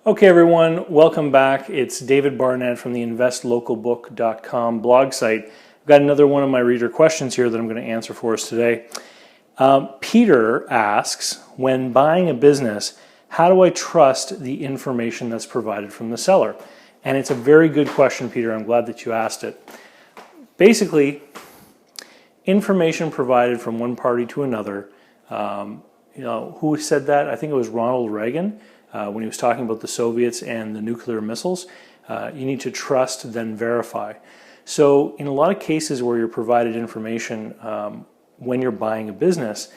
Okay, everyone, welcome back. It's David Barnett from the investlocalbook.com blog site. I've got another one of my reader questions here that I'm going to answer for us today. Peter asks, when buying a business, how do I trust the information that's provided from the seller? And it's a very good question, Peter. I'm glad that you asked it. Basically, information provided from one party to another. Who said that? I think it was Ronald Reagan. When he was talking about the Soviets and the nuclear missiles, you need to trust, then verify. So in a lot of cases where you're provided information when you're buying a business,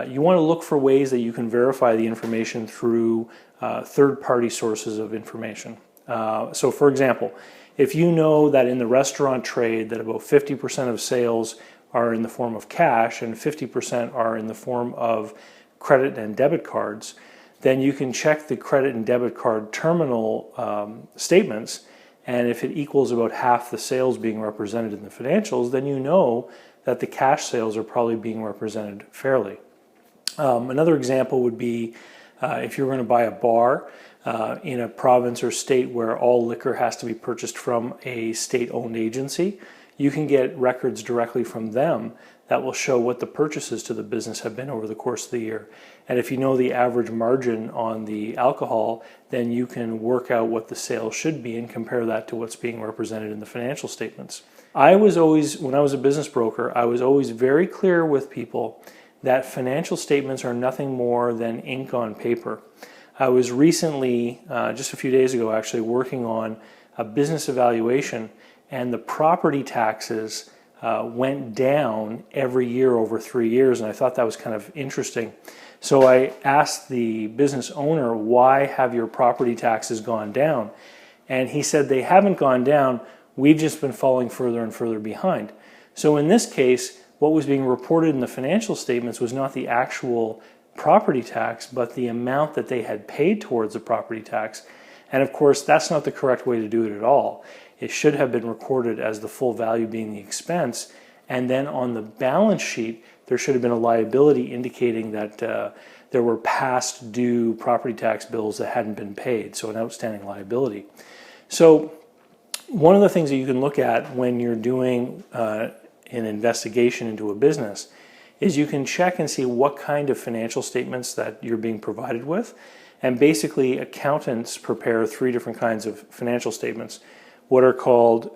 you want to look for ways that you can verify the information through third-party sources of information. So for example, if you know that in the restaurant trade that about 50% of sales are in the form of cash and 50% are in the form of credit and debit cards, then you can check the credit and debit card terminal statements, and if it equals about half the sales being represented in the financials, then you know that the cash sales are probably being represented fairly. Another example would be if you're going to buy a bar in a province or state where all liquor has to be purchased from a state-owned agency, you can get records directly from them that will show what the purchases to the business have been over the course of the year. And if you know the average margin on the alcohol, then you can work out what the sales should be and compare that to what's being represented in the financial statements. When I was a business broker, I was always very clear with people that financial statements are nothing more than ink on paper. I was recently, just a few days ago actually, working on a business evaluation, and the property taxes went down every year over 3 years, and I thought that was kind of interesting. So I asked the business owner, why have your property taxes gone down? And he said they haven't gone down, we've just been falling further and further behind. So in this case, what was being reported in the financial statements was not the actual property tax, but the amount that they had paid towards the property tax. And of course, that's not the correct way to do it at all. It should have been recorded as the full value being the expense, and then on the balance sheet there should have been a liability indicating that there were past due property tax bills that hadn't been paid, so an outstanding liability. So one of the things that you can look at when you're doing an investigation into a business is you can check and see what kind of financial statements that you're being provided with. And basically accountants prepare 3 different kinds of financial statements. What are called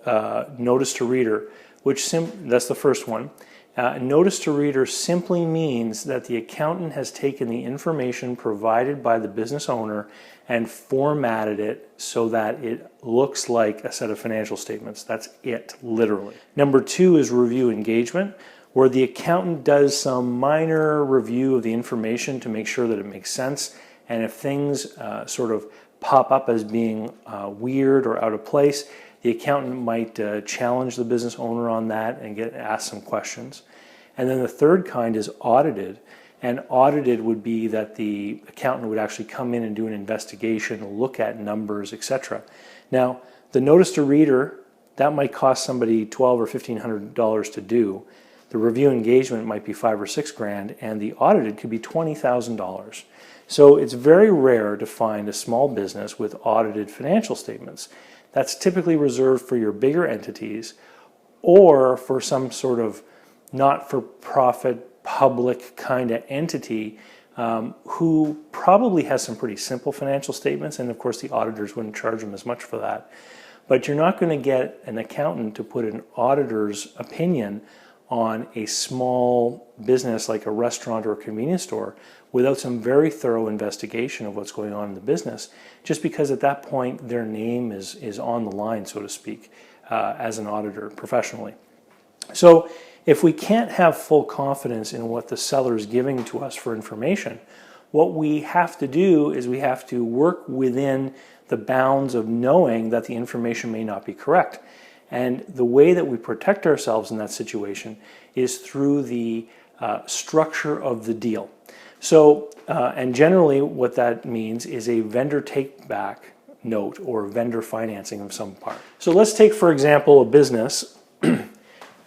notice to reader, that's the first one. Notice to reader simply means that the accountant has taken the information provided by the business owner and formatted it so that it looks like a set of financial statements. That's it, literally. Number 2 is review engagement, where the accountant does some minor review of the information to make sure that it makes sense, and if things sort of pop up as being weird or out of place, the accountant might challenge the business owner on that and get asked some questions. And then the third kind is audited. And audited would be that the accountant would actually come in and do an investigation, look at numbers, etc. Now, the notice to reader, that might cost somebody $1,200 or $1,500 to do. The review engagement might be $5,000 or $6,000, and the audited could be $20,000. So it's very rare to find a small business with audited financial statements. That's typically reserved for your bigger entities or for some sort of not-for-profit public kind of entity who probably has some pretty simple financial statements, and of course the auditors wouldn't charge them as much for that. But you're not going to get an accountant to put an auditor's opinion on a small business like a restaurant or a convenience store without some very thorough investigation of what's going on in the business, just because at that point their name is on the line, so to speak, as an auditor professionally. So if we can't have full confidence in what the seller is giving to us for information, what we have to do is we have to work within the bounds of knowing that the information may not be correct. And the way that we protect ourselves in that situation is through the structure of the deal. So, and generally what that means is a vendor take-back note or vendor financing of some part. So let's take, for example, a business, and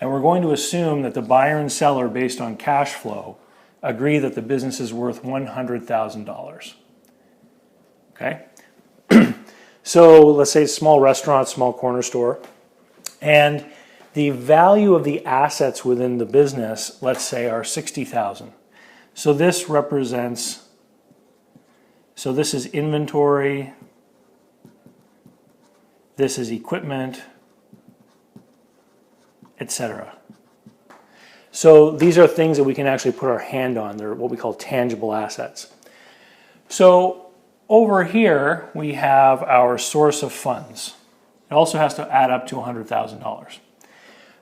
we're going to assume that the buyer and seller, based on cash flow, agree that the business is worth $100,000. Okay? So let's say it's a small restaurant, small corner store, and the value of the assets within the business, let's say, are $60,000. So this represents, so this is inventory, this is equipment, etc. So these are things that we can actually put our hand on. They're what we call tangible assets. So over here, we have our source of funds. It also has to add up to $100,000.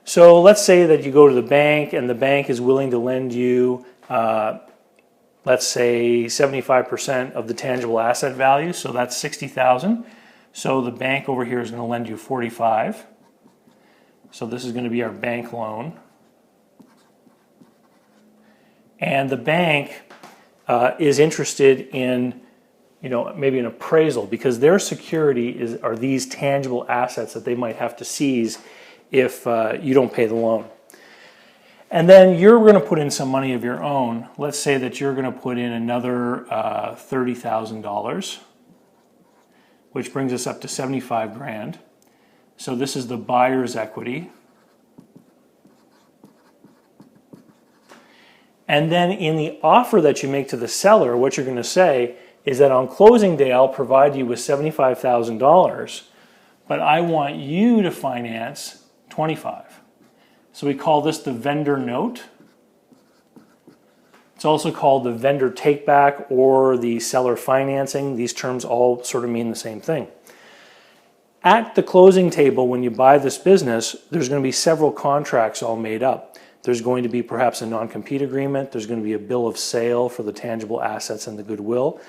So let's say that you go to the bank and the bank is willing to lend you, let's say 75% of the tangible asset value. So that's $60,000. So the bank over here is going to lend you $45,000. So this is going to be our bank loan. And the bank is interested in, maybe an appraisal, because their security are these tangible assets that they might have to seize if you don't pay the loan. And then you're going to put in some money of your own. Let's say that you're going to put in another $30,000, which brings us up to $75,000. So this is the buyer's equity. And then in the offer that you make to the seller, what you're going to say is that on closing day, I'll provide you with $75,000, but I want you to finance $25,000. So we call this the vendor note. It's also called the vendor takeback or the seller financing. These terms all sort of mean the same thing. At the closing table, when you buy this business, there's going to be several contracts all made up. There's going to be perhaps a non-compete agreement. There's going to be a bill of sale for the tangible assets and the goodwill.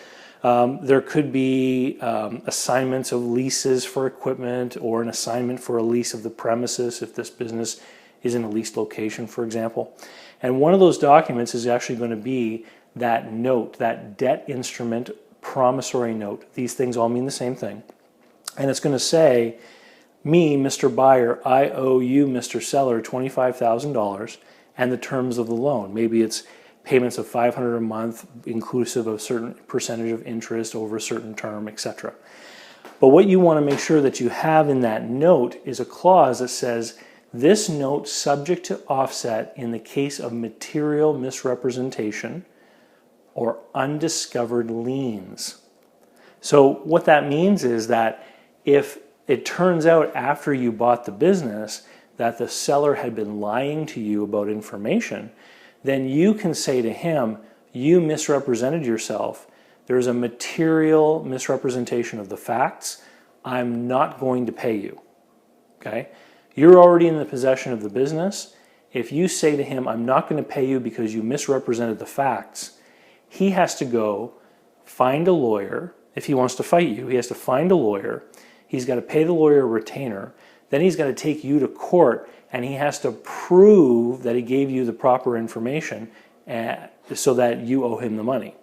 There could be assignments of leases for equipment, or an assignment for a lease of the premises if this business is in a leased location, for example. And one of those documents is actually going to be that note, that debt instrument promissory note. These things all mean the same thing. And it's going to say, me, Mr. Buyer, I owe you, Mr. Seller, $25,000 and the terms of the loan. Maybe it's payments of $500 a month, inclusive of a certain percentage of interest over a certain term, etc. But what you want to make sure that you have in that note is a clause that says, this note subject to offset in the case of material misrepresentation or undiscovered liens. So what that means is that if it turns out after you bought the business that the seller had been lying to you about information, then you can say to him, you misrepresented yourself. There's a material misrepresentation of the facts. I'm not going to pay you. Okay? You're already in the possession of the business. If you say to him, I'm not going to pay you because you misrepresented the facts, he has to go find a lawyer. If he wants to fight you, he has to find a lawyer. He's got to pay the lawyer a retainer. Then he's got to take you to court, and he has to prove that he gave you the proper information so that you owe him the money.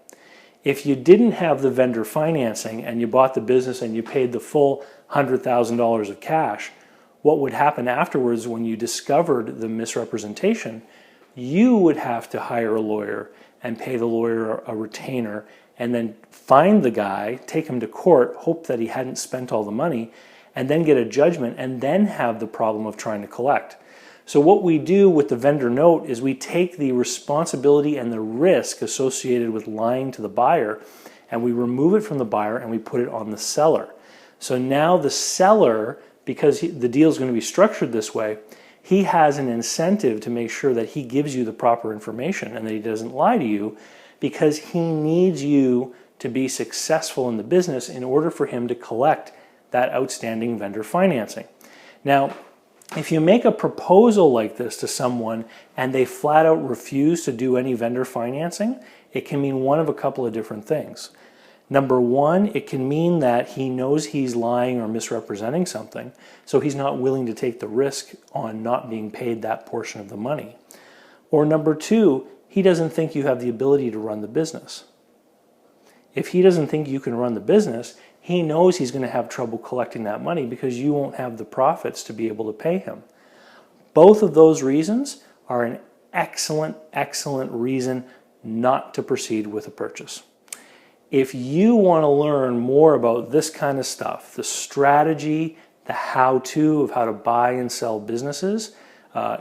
If you didn't have the vendor financing and you bought the business and you paid the full $100,000 of cash, what would happen afterwards when you discovered the misrepresentation? You would have to hire a lawyer and pay the lawyer a retainer, and then find the guy, take him to court, hope that he hadn't spent all the money, and then get a judgment, and then have the problem of trying to collect. So what we do with the vendor note is we take the responsibility and the risk associated with lying to the buyer, and we remove it from the buyer and we put it on the seller. So now the seller, because the deal is going to be structured this way, he has an incentive to make sure that he gives you the proper information and that he doesn't lie to you, because he needs you to be successful in the business in order for him to collect that outstanding vendor financing. Now, if you make a proposal like this to someone and they flat out refuse to do any vendor financing, it can mean one of a couple of different things. Number one, it can mean that he knows he's lying or misrepresenting something, so he's not willing to take the risk on not being paid that portion of the money. Or number two, he doesn't think you have the ability to run the business. If he doesn't think you can run the business, he knows he's going to have trouble collecting that money because you won't have the profits to be able to pay him. Both of those reasons are an excellent, excellent reason not to proceed with a purchase. If you want to learn more about this kind of stuff, the strategy, the how-to of how to buy and sell businesses,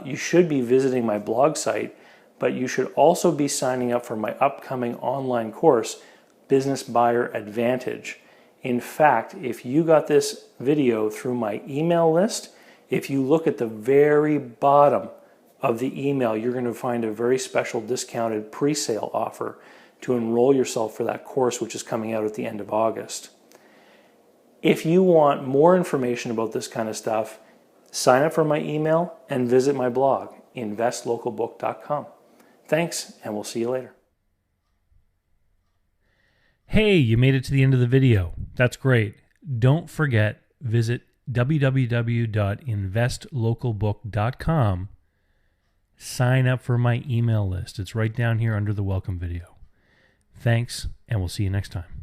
you should be visiting my blog site, but you should also be signing up for my upcoming online course, Business Buyer Advantage. In fact, if you got this video through my email list, if you look at the very bottom of the email, you're going to find a very special discounted pre-sale offer to enroll yourself for that course, which is coming out at the end of August. If you want more information about this kind of stuff, sign up for my email and visit my blog, investlocalbook.com. Thanks, and we'll see you later. Hey, you made it to the end of the video. That's great. Don't forget, visit www.investlocalbook.com. Sign up for my email list. It's right down here under the welcome video. Thanks, and we'll see you next time.